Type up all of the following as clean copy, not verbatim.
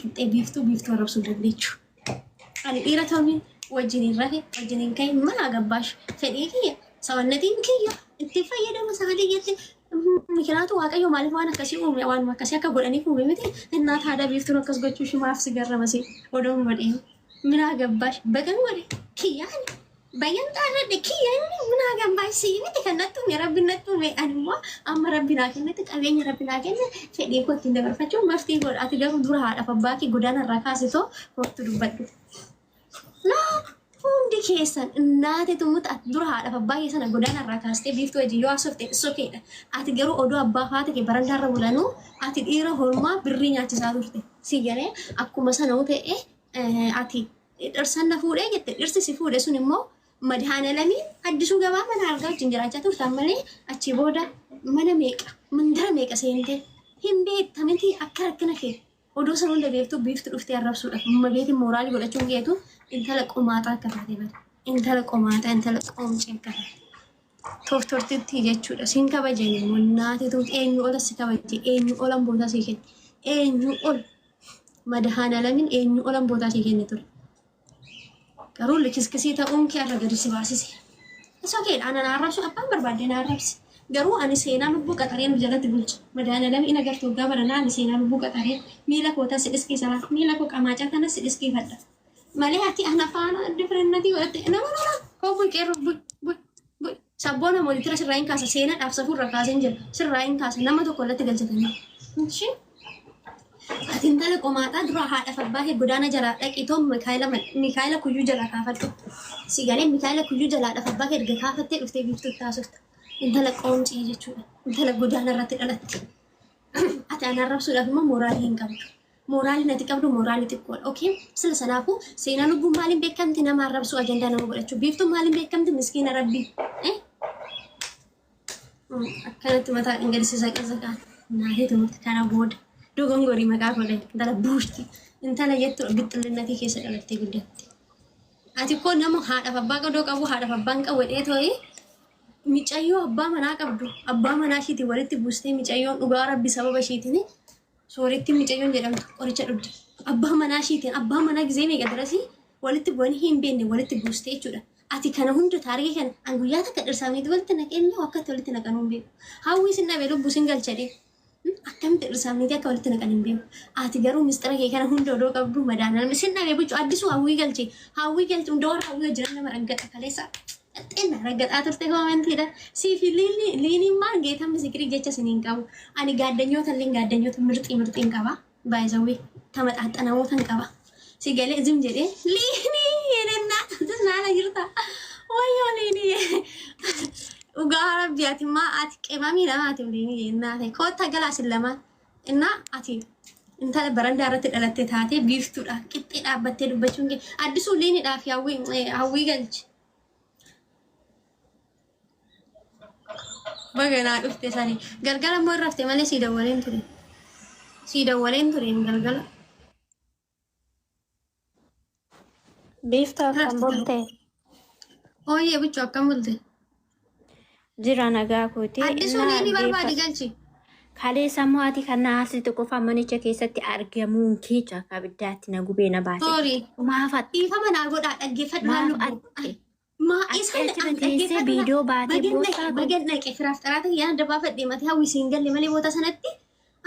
qixxee biiftuu arrabsuu dandeechu. Ani dhiira ta'uun wajjiniin rafe wajjiniin ka'e mana gabbaash fedhii kiyya sawannatiin kiyya itti fayyadamu sagalee jette ምክንያቱ waaqayyo maaliif waan akkasii uume waan akkasii akka godhaniif uume miti እናት haadha biiftuun akkas gochuu shimaaf si garramase odoon madhee mina gabbash bagan wale kiyyan bayan taarade kiyyan mina gabbash si miti kanattu me rabbinattu me animo amma rabbina kennati qabeenya rabbina kenne fedhii ko ittiin dabarfachuu maftii godhati garuu dura haadha abbaa godaana irraa kaasitoo waqtu dubbadhu no hundi keessan እናቴ ትሙት dura haadha abbaa sana godaana irraa kaastee biiftuu wajjin yoo asofte sokeedha ati garuu odoo abbaa faate ke barandaarra bulanuu ati dhiira hormaa birrii nyaachisaa turte si garee akkuma sana ta'e ati dhirsanna fuudhee jette dhirsi si fuudhe sun immoo madhaana lamii addisuu gabaa mana argaa wajjin jiraachaa turtan malee achi booda mana meeqa mandara meeqa seentee hin beektamiti akka rakkina kee odoo sana hunda beektuu biiftu dhuftee arrabsuudha amma beetiin mooraalii godhachuun geetu intala qomaataa akka taate bada intala qomaataa intala qoomcee akka taate tortortitti jechuudha siin kabajanii immoo naatitu eenyu ola si kabaje eenyu olan bootaa sii kenne eenyu ol madhaana lamin eenyu olan bootaa sii kenne ture garuu likiskisii ta'uun kee irra gadi si baasise isa keedha ana naarrabsu abbaan barbaadde naarrabsi garuu ani seenaa lubbuu qaxareen jalatti bulcha madhaana lamin ina gartuu gabaranaa ani seenaa lubbuu qaxareen miila kootaa si dhiskiisa miila koo qamaacaa kana si dhiskiifadha malee ati ana faana differennati godhatte nama koo bulqeerru sabboona moolitira sirraayin kaasa seenaadhaaf safuurra kaasen jira sirraayin kaasa nama tokko irratti galchatanii ati intala qomaataa dura haadhaaf abbaa kee godaana jalaa dhaqitoo Mikaayila kuyyuu jalaa kaafadhu si galee Mikaayila kuyyuu jalaadhaaf abbaa kee erga kaafattee dhuftee biiftuu taasifta intala qoomcii jechuudha intala godaana irratti dhalatte ati ana arrabsuudhaaf immoo mooraalii hin qabdu mooraalii nati qabdu mooraalii xiqqoodha okay sila sanaafuu seenaa lubbuu maaliin beekamti nama arrabsuu ajandaa nama godhachuu biiftuu maaliin beekamti miskiina rabbii akkanatti mataa dhangalisiisaa qaqqaqqaan naatee tumurti kana booda dogongorii maqaa godhe intala buushti intala jettu bixxillinnatii keessa dhalattee guddatte ati koo nama haadhaaf abbaa qadoo qabu haadhaaf abbaan qabu dhee ta'ee micayyoo abbaa manaa qabdu abbaa manaa ishiitiin walitti buustee micayyoon dhugaa rabbi sababa ishiitiin sooretti micayyoon jedhamtu qoricha dhugdi abbaa manaa ishiitiin abbaa manaa gizee meeqa darasii walitti bu'anii hin beekne walitti buustee jechuudha ati kana hunda taarikii kana an guyyaa takka dhirsaaniiti walitti naqeenya akkatti walitti naqan hin beeku hawwii sin dhabee lubbuu sin galchadee akkamitti dhirsaaniiti akka walitti naqan hin beeku ati garuu mistira kee kana hunda odoo qabdu madaanaan sin dhabee buccu addisuu hawwii galche hundoora hawwii jiran nama raggata kaleessa xinna raggataa turte koomentiidha siifi liiniin maan geetan misikirii jecha siniin qabu ani gaaddanyoota illee gaaddanyoota mirxiin qaba baay'isawwee tamaxaaxanamootan qaba si galee zim jedhee liinii jedhennaa naana jirta wayyoo liinii dhugaa rabbi ati maa ati qeemamii lamaati liinii jennaa ta'e koota galaasin lamaan innaa ati intala barandaa irratti dhalatte taatee biiftuudha qixxee dhaabbattee dubbachuun kee addisuu liiniidhaaf hawwii galchi baganaa dhufte sanii galgala immoo irrafte malee sii dawwaleen ture galgala biiftuu akkam bulte ooyyee bichuu akkam bulte jira nagaa kooti addisuu liinii barbaadi galchi kalee sammuwaati kan naasiti qofa manicha keessatti argamuun keecha akka abiddaatti na gubee na baase soorii maafat dhiifama naa godhaa dhaggeeffadhaa lubbuu maa isaan teessee viidiyoo baatee boosaa bagan naqe firaaf xaraata yaada dabaa fadhee matee hawwisiin galle malee boota sanatti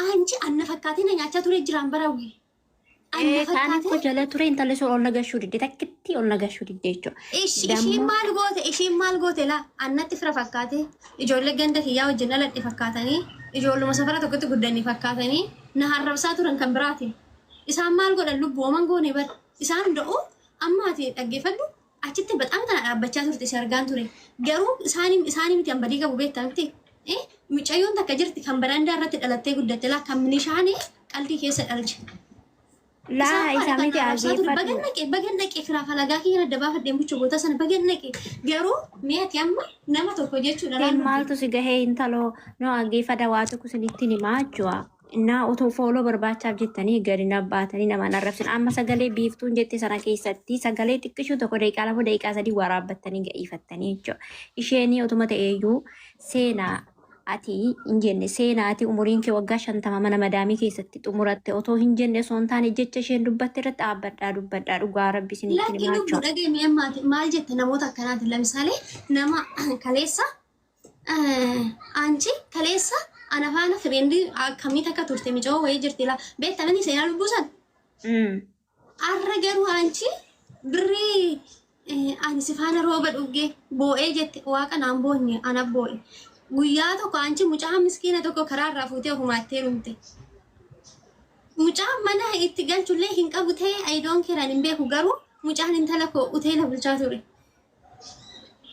anchi anna fakkaatee na nyaachaa ture jiraan barawwi kaan ko jala ture intalli sun ol nagashuu didde takkitti ol nagashuu didde jechuudha. Ishiin maal goote laa annatti fira fakkaate ijoollee ganda kiyyaa wajjin dhaladhe fakkaatanii ijoolluma safara tokkotti guddanii fakkaatanii na harrabsaa turan kan biraati. Isaan maal godhan lubbooman goone bar isaan da'oo ammaati dhaggeeffadhu achitti baxaan tana dhaabbachaa turte si argaan ture garuu isaanii miti hambadii qabu beektaa miti mucayyoon takka jirti kan barandaa irratti dhalattee guddatte laa kan minishaanii qalbii keessa dhalche. Laa isaa miti ageeffadhu. Bagan naqee firaaf alagaa kiyya dabaa fadheen buchuu goota sana bagan naqee garuu meeti amma nama tokko jechuudha. Maaltu si gahee intaloo noo ageeffadha waa tokko sinitti himaa jechuudha. Innaa otoo fooloo barbaachaaf jettanii gadi nabbaatanii nama narrabsin amma sagalee biiftuun jette sana keessatti sagalee xiqqishuu tokko daqiiqaa lama daqiiqaa sadii waraabbattanii ga'iifattanii jechuudha. Isheenii otuma ta'eeyyuu seenaa ati hin jenne seenaati umuriin kee waggaa 50 mana madaamii keessatti xumuratte otoo hin jenne osoo hin taane jecha isheen dubbatte irratti dhaabbadhaa dhugaa rabbi isinitti Laakiin himaa lubbuu jechuudha. dhageemee ammaati maal jette namoota akkanaati lamsaalee nama kaleessa anchi kaleessa ana faana fireendii akkamii takka turte mijoo wayii jirti la beektamani seenaa lubbuusan. Arra garuu anchi birrii ani si faana rooba dhuggee boo'ee jette waaqa naan boonye ana boo'e. Guyyaa tokko anchi mucaa miskiina tokko karaa irraa fuutee ofumaattee dhumte. Mucaa mana itti galchullee hin qabu ta'e ayidoon keeraan hin beeku garuu mucaan intala koo uteela bulchaa ture.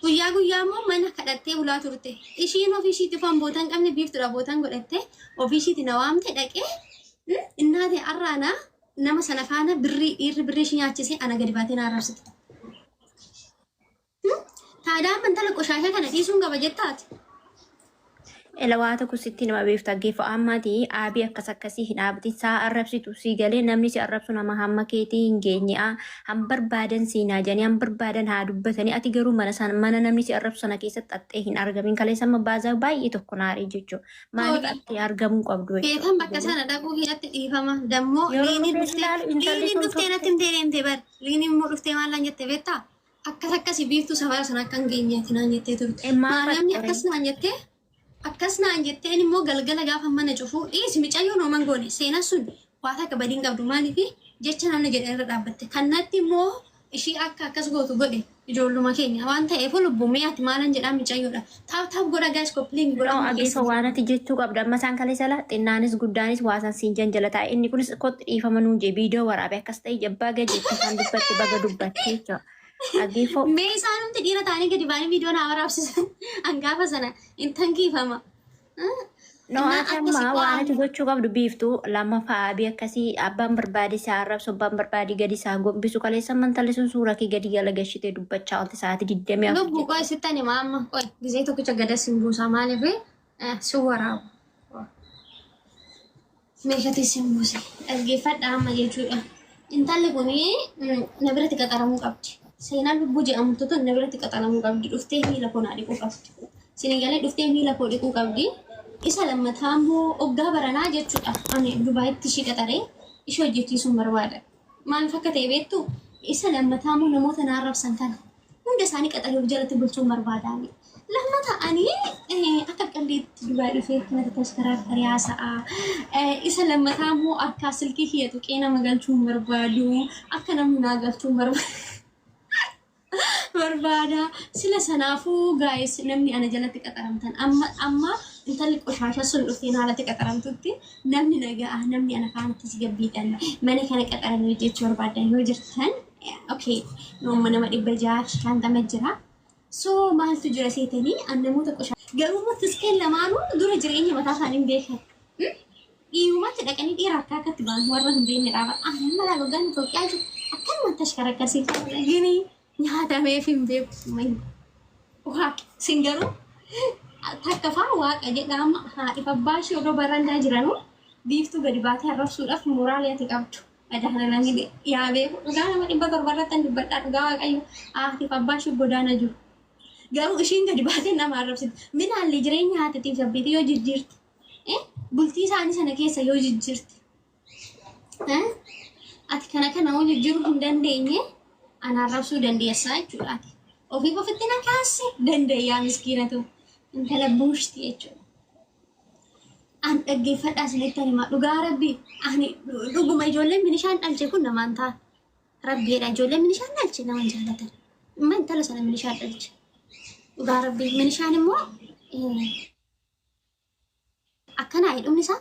Guyyaa guyyaa immoo mana kadhattee bulaa turte. Ishiin ofiishiitti foon bootan qabne biiftuudha bootan godhattee ofiishiitti na waamte dhaqee innaate arraanaa nama sana faana dhiirri birrii ishii nyaachisee ana gadi baatee na arrabsite. Taadaan mantala qoshaashaa kana dhiisuun qaba jettaati. Elawaata kusitti nama beefta geeffa ammati aabii akkas akkasii hin dhaabdi saa arrabsitu si galee namni si arrabsu nama hamma keetii hin geenye han barbaadan siinaa janii han barbaadan haa dubbatanii ati garuu mana namni si arrabsu sana keessatti xaxxee hin argamin kaleessama baazaa baay'ee tokko naarii jechuudha. Maaliif xaxxee argamuu qabdu? Beekan bakka sana dhaquu hidhatti dhiifama. Dammoo liiniin dhuftee natti hin deemte bar. Liiniin immoo dhuftee maallaan jette beektaa? Akkasii biiftuu safara sana akka hin geenyeeti naan jettee turte. Maaliif akkas naan jettee? Akkas naan jetteen immoo galgala gaafa mana cufuu dhiisi micayyoo nooman goone seenaa sun waata akka badiin qabdu maaliif jecha namni jedhee irra dhaabbatte kannatti immoo ishii akka akkas gootu godhe ijoolluma keenya waan ta'eef lubbumee ati maalan jedhaa micayyoodha taap godha gaas koppliin godha ageessa waan ati jechuu qabda amma isaan kale sala xinnaanis guddaanis waasan siin janjala taa'e inni kunis kotti dhiifama nuun jee viidiyoo waraabe akkas ta'e jabbaa gajeetti kan dubbatte baga dubbatte jechuudha. Mee isaanumti dhiira ta'anii gadi baanii viidiyoo naa waraabsisan hangaafa sana hin tankiifama. No amma waan ati gochuu qabdu biiftuu lammaffaa aabii akkasii abbaan barbaade isaa arrabsu abbaan barbaade gadi isaa gombisu kaleessa mantalli sun suuraa kee gadi gala gashitee dubbachaa oolte sa'aatii 20. Lubbuu qoy sittani maamma qoy gisee tokkicha gadas hin buusaa maaliif si waraabu. Meeshaatii si hin buuse dhaggeeffadha amma jechuudha. Intalli kunii na biratti qaxaramuu qabdi. Seenaan lubbuu jedhamtu tun na biratti qaxaramuu qabdi. Dhuftee miila koo naa dhiquu qabdi. Sinigalee dhuftee miila koo dhiquu qabdi. Isa lammataa immoo oggaa baranaa jechuudha. Ani Dubaayitti ishii qaxaree ishee hojjechiisuun barbaada. Maaliif akka ta'e beektu isa lammataa immoo namoota na arrabsan kana hunda isaanii qaxaree jalatti bulchuun barbaadaani. Lammata ani akka qalleetti Dubaayii dhufee kanatti taskaraarri haasa'a. Isa lammataa immoo akka silkii hiyatu qeenama galchuun barbaadu. Akka namni naa galchuun barbaada. Sila sanaafuu gaa'is namni ana jalatti qaxaramtan amma intalli qoshaasha sun dhuftee haalatti qaxaramtutti namni nagaa namni ana faanatti si gabbiidhan mana kana qaxaramee jechuu barbaadan yoo jirtan okay nooma nama 650 jira. So maaltu jira seetanii namoota qoshaasha garuu murtiskeen lamaanuu dura jireenya mataa isaanii beekan. Dhiirumatti dhaqanii dhiira akkatti ba'an warra hin beekne dhaaba. Amma laa gogaan Itoophiyaa jiru akkanumatti ashkarakkasii gini nyaatameef hin beeku. Waaqa sin garuu takka faa waaqa jedhama haadhi abbaa ishee odoo barandaa jiranuu biiftuu gadi baatee arrabsuudhaaf mooraalii ati qabdu. Adahana namni yaa beeku dhugaa nama 700 dubbadhaa dhugaa waaqayyo haadhi abbaa ishee godaana jiru. Garuu ishiin gadi baatee nama arrabsiti. Minaallee jireenya haatiitiif sabbiitii yoo jijjiirti. Bultii isaanii sana keessa yoo jijjiirti. Ati kana hoo jijjiiruu hin dandeenye ana arrabsuu dandeessaa jechuudha. Ofiif ofitti na kaase dandeeyyaa miskiinatu. Intala buushti jechuudha. An dhaggeeffadhaa isinitti himaa dhugaa rabbii ani dhuguma ijoolleen minishaan dhalche kun namaan ta'a. Rabbiidha ijoolleen minishaan dhalche namaan jaallatan. Amma intala sana minishaan dhalche. Dhugaa rabbii minishaan immoo akkana hidhuun isaa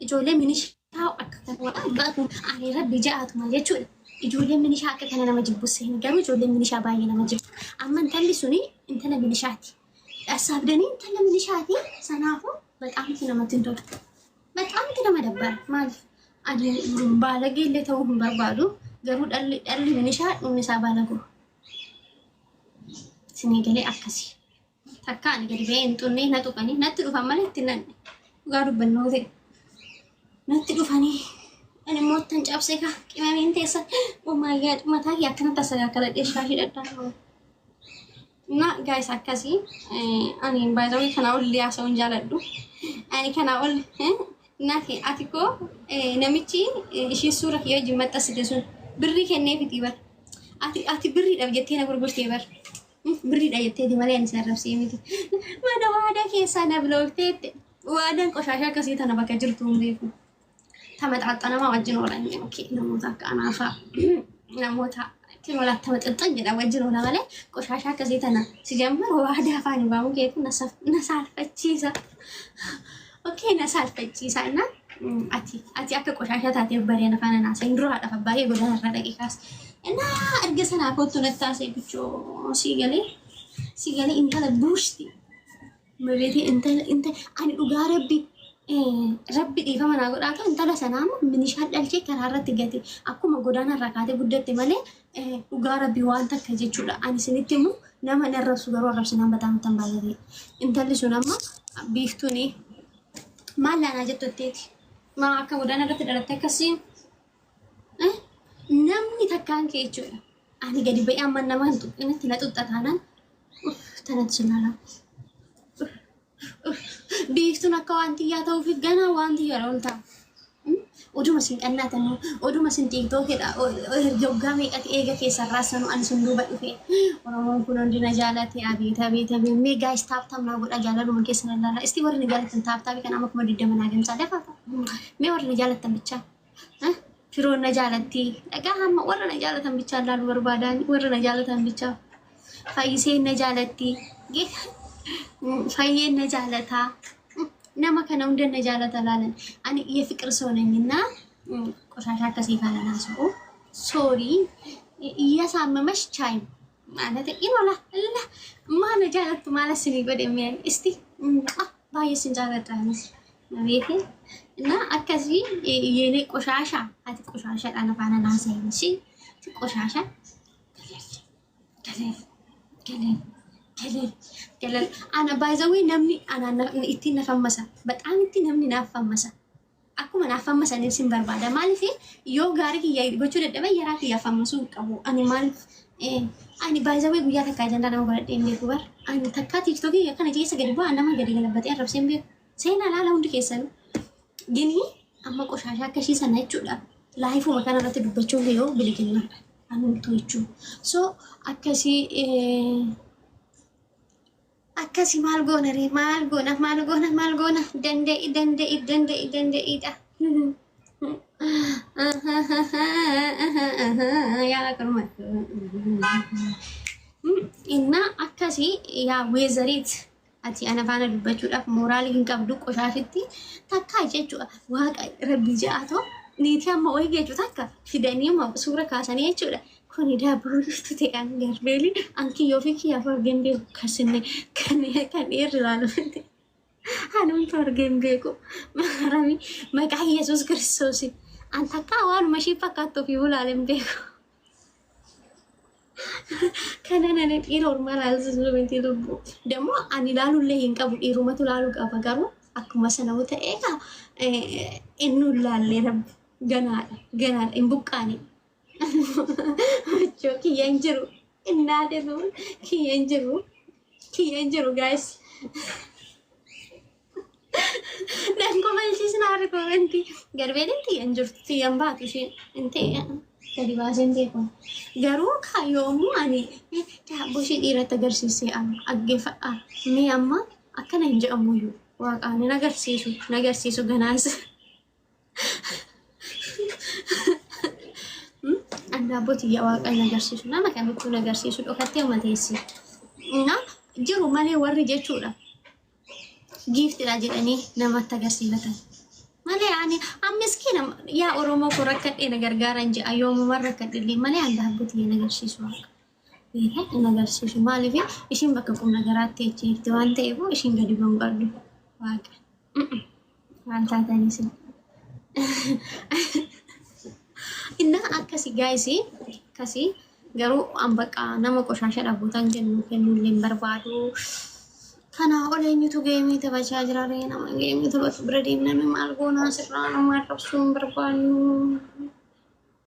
ijoolleen minishaa akka kana ani rabbii ja'atuma jechuudha. Ijoolleen minishaa akka kana nama jibbuse garuu ijoolleen minishaa baay'ee nama jibbu. Amma intalli suni intala minishaati. Sabdanii intala minishaati sanaafuu በጣም namatti hin tolu. በጣም nama dabbara. Maaliif ani baalagee illee ta'uu hin barbaadu garuu dhalli minishaa dhumni isaa baalagu. Sinii galee akkasii. Takka ani gadi ba'ee hin xunnee na tuqanii natti dhufan malee itti nanne. Dhugaa dubbannoo ta'e. Natti dhufanii ani immoo tan cabsee kaa qimameen teessan mataa kee akkanatti asagaakkaladhee shaashii dhadhaa. እና ጋይስ አካሲ እኔ ባይዘው ከናውል ሊያሰውን ጃለዱ እኔ ከናውል እናቴ አትኮ ነምቺ እሺ ሱራ የጅ መጣስ ደሱን ብሪ ከኔ ፊት ይበር አቲ ብሪ ደብጀቴ ነበር ጉርቴ ይበር ብሪ ደብጀቴ ዲማሊ አንስ ያረብሲ የሚት ማዳ ዋዳ ከሳ ነብሎክቴ ዋዳን ቆሻሻ ከሴታ ነባከ ጅርቱ ምሪኩ ተመጣጣነማ ወጅ ኖራኝ ኦኬ ነሞታ ካናፋ ነሞታ ትኖላ ተመጣጣኝ ገዳ ወጅ ኖራ ማለት ቆሻሻ ከሴታ ና ሲጀምር ዋዳ ፋኒ ባሙ ከየት ነሳልፈቺሳ ኦኬ ነሳልፈቺሳ እና አቲ አከ ቆሻሻ ታቴ በሬ ነፋነና ሰንድሮ አጠፋባሪ ጎዳና ረደቂካስ እና እርገሰና ፎቶ ነታሰ ብቾ ሲገሌ እንተለ ቡሽቲ መቤቴ እንተ አኒ ዱጋ ረቢ ዲፈመና ጎዳቶ እንተለ ሰናም ምን ይሻላልቼ ከራረት ገቲ አኩማ ጎዳና ረካቴ ጉደት ማለ ዱጋ ረቢ ዋንተ ከጀቹላ አኒ ስንትሙ ነማ ነረሱ ገሮ ረብስና በጣም ተንባለሪ እንተለ ሱናማ ቢፍቱኒ ማላና ጀቶቴቲ ማካ ጎዳና ረተ ከሲ namni takkaan keechuudha ani gadi ba'ee amma namaan tuqqinatti na xuxxataanaan tanachilala biiftuun akka waantiyyaa ta'uuf ganaa waantiyyaa olta oduma sin qannaatanu oduma sin tiiktookidha yoggaa meeqati eega keessa raasanu ani sun duuba dhufe oromoon kun hundi na jaalate abeet mee gaayis taaptaam naa godha jaaladuma keessa lallala isti warri na jaalatan taaptaafi kan amma kuma diddamanaa gamsaa dafaata mee warri na jaalatan bichaa firoon na jaalatti dhagaa hamma warra na jaalatan bicha laalu barbaadan warra na jaalatan bicha fayyiseen na jaalatti fayyeen na jaalata nama kana hunda na jaalata laalan ani የፍቅር ሰው ነኝና ቆሻሻ ከሲፋና ናሰው ሶሪ እያሳመመሽ ቻይ ማለት ይኖላ አላ ማን ጃለቱ ማለት ስኒ ጎደም ያን እስቲ ባየስን ጃለታንስ ነቤቴ እና አከዚ የኔ ቆሻሻ አቲ ቆሻሻ ዳነፋና ናሰይንሺ ቆሻሻ ከለል አና ባይዘዊ ነምኒ አና እቲ ነፈመሰ በጣም እቲ ነምኒ ናፈመሰ አኩማ ናፈመሰ ነሲን በርባዳ ማለት ዮ ጋሪ ጎቹ ደደበ የራክ ያፈመሱ ቀቡ አኒ ማለት አኒ ባይዘዊ ጉያ ተካጀንዳ ነው ወረደ እንዴ ጉበር አኒ ተካ ቲክቶክ የከነ ጄሰ ገድቦ አናማ ገደገለበት ያረብሰን ቢ ሰይና ላላ ሁንድ ከሰሉ ግን amma qoshasha kashi sana jechuudha laayifu makana irratti dubbachuun yoo biligina anuutu jechuudha so akkasi maal goona dande'iidha yaa karuma inna akkasi yaa weezariit ati ana faana dubbachuudhaaf mooraalii hin qabdu qoshashitti takka jechuudha waaqa rabbi ja'ato niiti amma way geechu takka fidanii ma suura kaasanii jechuudha kuni daabruutu ta'an garbeeli anki yoo fi kiyaa fargende kasine kan irraalute hanun fargembeeku marami maqaa yesus kristos antakka waan mashi fakkaatoo fi ulaaleen beeku kanana ne normal alzumenti lubu demo ani lalu le hinkabu irumatu lalu apa garu akkuma sanawu ta'eeka innu lalle rab ganaa imbuqqani joki yanjiru innade bu kiyanjiru guys dan komalti snaar komenti garbelenti yanjurti yambatu shi inte jadi bahasan dia pun garu kayomu ani daboshi dirata garsisi aggefa mi amma akkana inje amuyu waaqani nagarsiisu ganas anda boti ya waaqani nagarsiisu nama kamitu nagarsiisu dhokate umatesi na jiru male warri jechuudha gift la jedhani nama tagarsiifatan male ani ammiskina ya oromo ko rakkadhe nagargaara inje ayomu marrakkadhe male anda boti ya nagarsiisu ይሄ nagarsiisu maliif ishin bakka kum nagaraatti jetti waan ta'eef ishin gadi banqaddu waaqa wantaatanisi inna akkasi guys kasi garuu ambaqa nama qoshasha dhabuutan kennuulleen barbaadu kana oleenyutu geemii taphachaa jira nama geemii taphatu bira deemnaan maal goonaa sirraa nama arrabsuun barbaannu